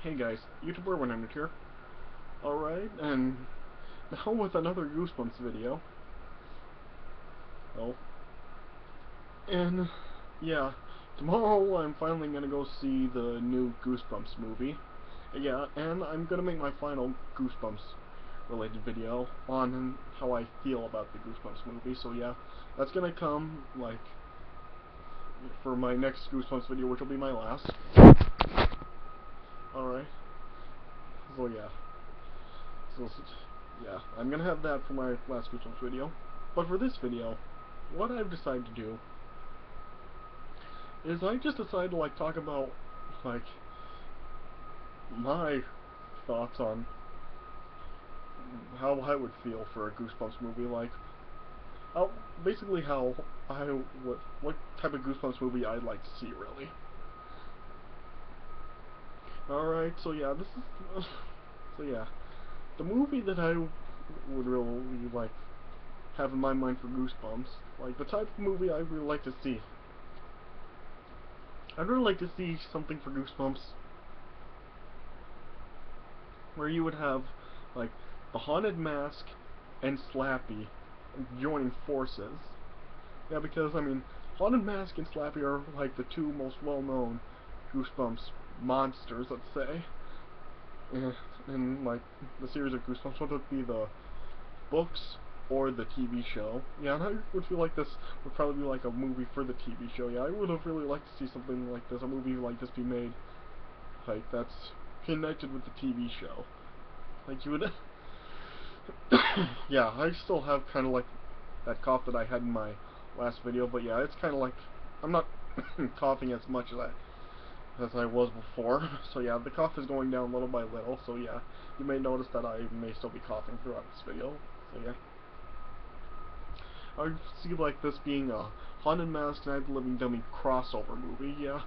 Hey guys, YouTuber 100 here. Alright, and now with another Goosebumps video. Oh. And, yeah, tomorrow I'm finally gonna go see the new Goosebumps movie. Yeah, and I'm gonna make my final Goosebumps related video on how I feel about the Goosebumps movie. So yeah, that's gonna come, like, for my next Goosebumps video, which will be my last. Alright. So yeah. So, yeah, I'm gonna have that for my last Goosebumps video. But for this video, what I've decided to do is I just decided to, like, talk about, like, my thoughts on how I would feel for a Goosebumps movie, like, how, basically how I would, what type of Goosebumps movie I'd like to see, really. Alright, so yeah, this is, so yeah, the movie that I would really, like, have in my mind for Goosebumps, like, the type of movie I really like to see. I'd really like to see something for Goosebumps where you would have, like, the Haunted Mask and Slappy joining forces. Yeah, because, I mean, Haunted Mask and Slappy are, like, the two most well-known Goosebumps monsters, let's say. In, like, the series of Goosebumps, whether it be the books or the TV show. Yeah, and I would feel like this would probably be like a movie for the TV show. Yeah, I would have really liked to see something like this, a movie like this be made, like, that's connected with the TV show. Like, you would... yeah, I still have kind of like that cough that I had in my last video, but yeah, it's kind of like, I'm not coughing as much as I was before, so yeah, the cough is going down little by little, so yeah, you may notice that I may still be coughing throughout this video, so yeah. I see like this being a Haunted Mask Night of the Living Dummy crossover movie, yeah.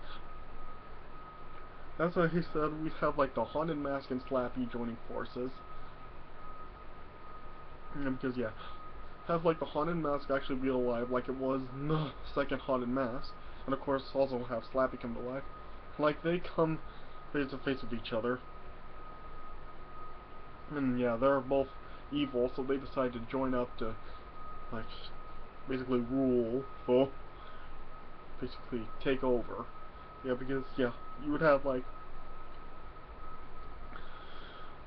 That's what he said, we'd have like the Haunted Mask and Slappy joining forces. Because yeah, have like the Haunted Mask actually be alive like it was in the second Haunted Mask. And of course also have Slappy come to life. Like they come face to face with each other. And yeah, they're both evil, so they decide to join up to, like, basically rule, well, basically take over. Yeah, because, yeah, you would have, like,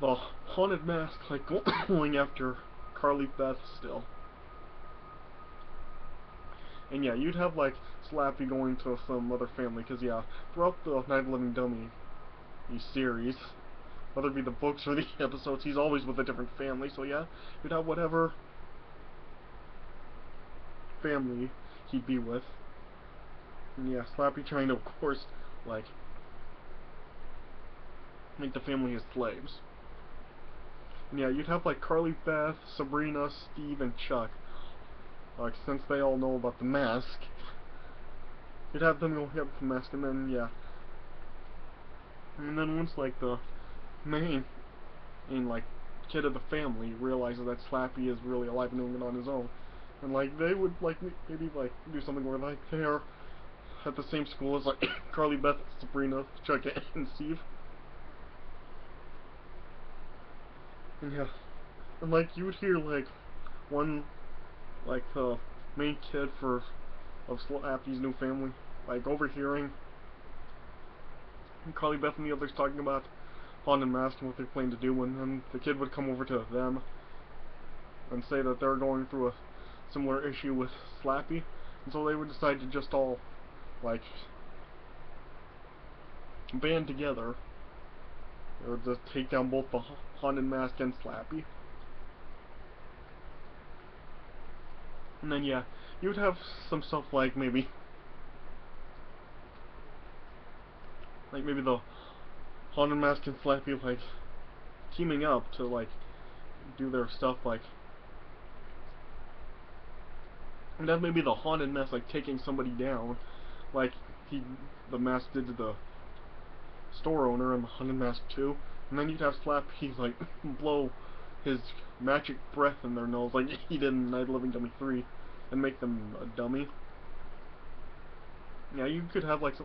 the Haunted Mask, like, going after Carly Beth still. And yeah, you'd have, like, Slappy going to some other family, because, yeah, throughout the Night of the Living Dummy series, whether it be the books or the episodes, he's always with a different family, so yeah, you'd have whatever family he'd be with. And yeah, Slappy trying to, of course, like, make the family his slaves. And yeah, you'd have, like, Carly Beth, Sabrina, Steve, and Chuck. Like, since they all know about the mask, you'd have them go get the mask, and then, yeah. And then once, like, the main, like, kid of the family realizes that Slappy is really alive and doing it on his own, and, like, they would, like, maybe, like, do something where, like, they are at the same school as, like, Carly Beth, Sabrina, Chuck, and Steve. And yeah, and, like, you would hear, like, one, like, the main kid of Slappy's new family, like, overhearing Carly Beth and the others talking about Haunted Mask and what they plan to do, and then the kid would come over to them and say that they're going through a similar issue with Slappy, and so they would decide to just all, like, band together. They would just take down both the Haunted Mask and Slappy. And then, yeah, you would have some stuff like maybe the Haunted Mask and Slappy, like, teaming up to, like, do their stuff, like, and then maybe the Haunted Mask, like, taking somebody down, like the mask did to the store owner in the Haunted Mask 2, and then you'd have Slappy, like, blow his magic breath in their nose, like he did in Night of the Living Dummy 3, and make them a dummy. Yeah, you could have, like,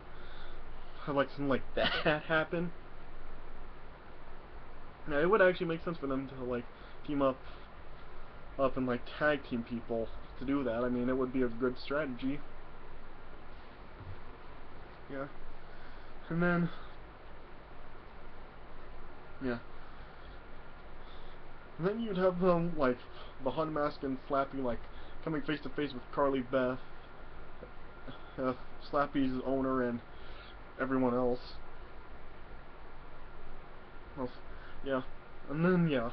something like that happen. Now, it would actually make sense for them to, like, team up and, like, tag team people to do that. I mean, it would be a good strategy. Yeah. And then, yeah. And then you'd have them, like, the Hun Mask and Slappy, like, coming face to face with Carly Beth, Slappy's owner, and everyone else. Well, yeah. And then, yeah.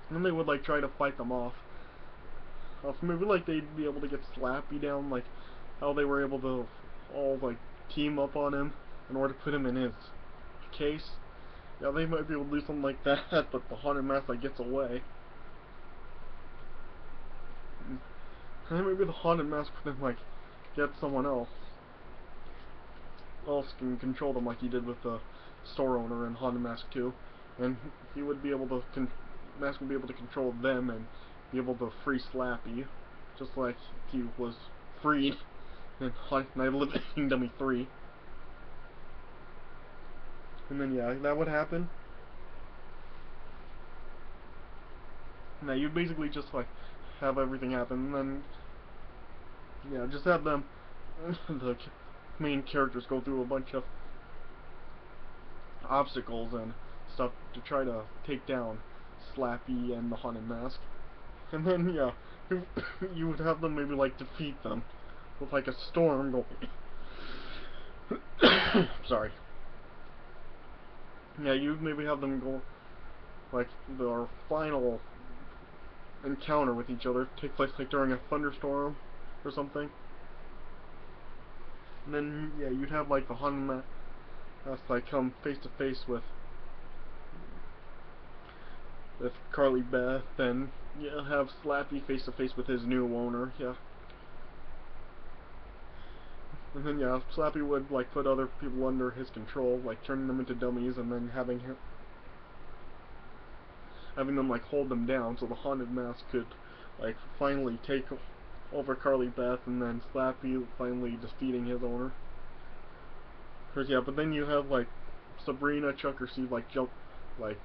And then they would, like, try to fight them off. Maybe, like, they'd be able to get Slappy down, like, how they were able to all, like, team up on him in order to put him in his case. Yeah, they might be able to do something like that, but the Haunted Mask, like, gets away. And then maybe the Haunted Mask would then, like, get someone else can control them like he did with the store owner in Haunted Mask 2. And he would be able to, Mask would be able to control them and be able to free Slappy, just like he was freed in Night of the Living Dummy 3. And then, yeah, that would happen. Now, you'd basically just, like, have everything happen, and then, yeah, just have them, the main characters go through a bunch of obstacles and stuff to try to take down Slappy and the Haunted Mask. And then, yeah, you would have them maybe, like, defeat them with, like, a storm going. Sorry. Yeah, you'd maybe have them go, like, their final encounter with each other take place, like, during a thunderstorm or something. And then, yeah, you'd have, like, the Haunted Mask, like, come face to face with Carly Beth, and yeah, have Slappy face to face with his new owner, yeah. And then, yeah, Slappy would, like, put other people under his control, like, turning them into dummies, and then having them, like, hold them down, so the Haunted Mask could, like, finally take over Carly Beth, and then Slappy finally defeating his owner. Cause, yeah, but then you have, like, Sabrina, Chuck, or Steve, like, like,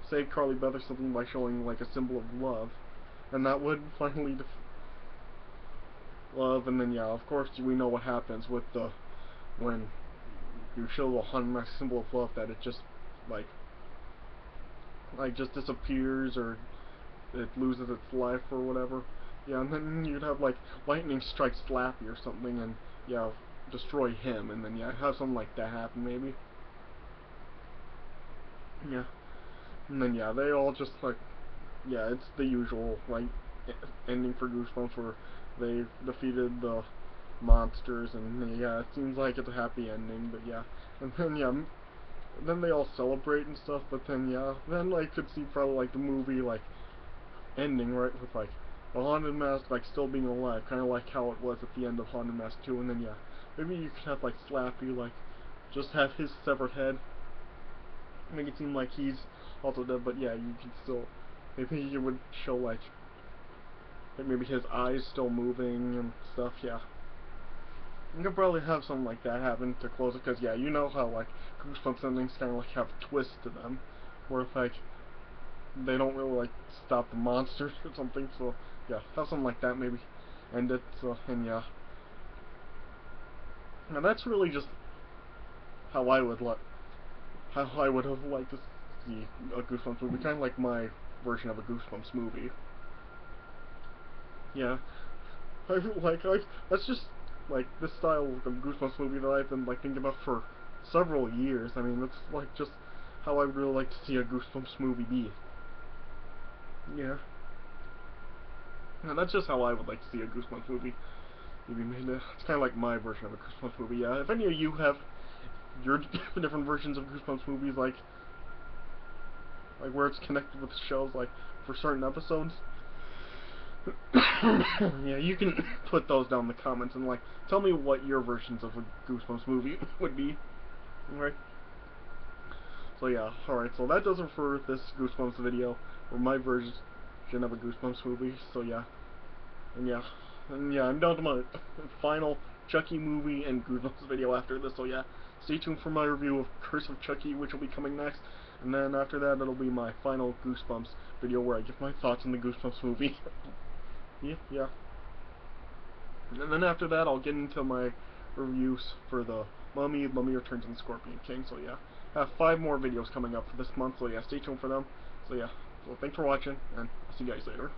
save Carly Beth or something by showing, like, a symbol of love, and that would finally love. And then, yeah, of course, we know what happens with when you show the Haunted Mask symbol of love, that it just, like just disappears, or it loses its life or whatever. Yeah, and then you'd have, like, lightning strike Slappy or something, and, yeah, destroy him, and then, yeah, have something like that happen, maybe. Yeah. And then, yeah, they all just, like, yeah, it's the usual, like, ending for Goosebumps, where they defeated the monsters, and, yeah, it seems like it's a happy ending, but, yeah. And then, yeah, then they all celebrate and stuff, but then, yeah, then I could see probably, like, the movie, like, ending, right, with, like, the Haunted Mask, like, still being alive, kind of like how it was at the end of Haunted Mask 2, and then, yeah, maybe you could have, like, Slappy, like, just have his severed head, make it seem like he's also dead, but, yeah, you could still, maybe you would show, like maybe his eyes still moving and stuff, yeah. You could probably have something like that happen to close it, because, yeah, you know how, like, Goosebumps endings kind of, like, have a twist to them, where, like, they don't really, like, stop the monsters or something, so, yeah, have something like that, maybe, end it, so, and, yeah. Now, that's really just how I would have liked to see a Goosebumps movie, kind of like my version of a Goosebumps movie. Yeah. That's just, like, this style of Goosebumps movie that I've been, like, thinking about for several years. I mean, that's, like, just how I would really like to see a Goosebumps movie be. Yeah. And that's just how I would like to see a Goosebumps movie made. It's kind of like my version of a Goosebumps movie. Yeah, if any of you have your different versions of Goosebumps movies, like where it's connected with the shows, like, for certain episodes, yeah, you can put those down in the comments and, like, tell me what your versions of a Goosebumps movie would be. Alright? So, yeah, alright, so that does it for this Goosebumps video, or my version of a Goosebumps movie. So, yeah. And, yeah. And, yeah, I'm down to my final Chucky movie and Goosebumps video after this, so yeah, stay tuned for my review of Curse of Chucky, which will be coming next, and then after that, it'll be my final Goosebumps video where I give my thoughts on the Goosebumps movie. yeah. And then after that, I'll get into my reviews for the Mummy Returns, and Scorpion King, so yeah. I have 5 more videos coming up for this month, so yeah, stay tuned for them. So yeah, well, thanks for watching, and I'll see you guys later.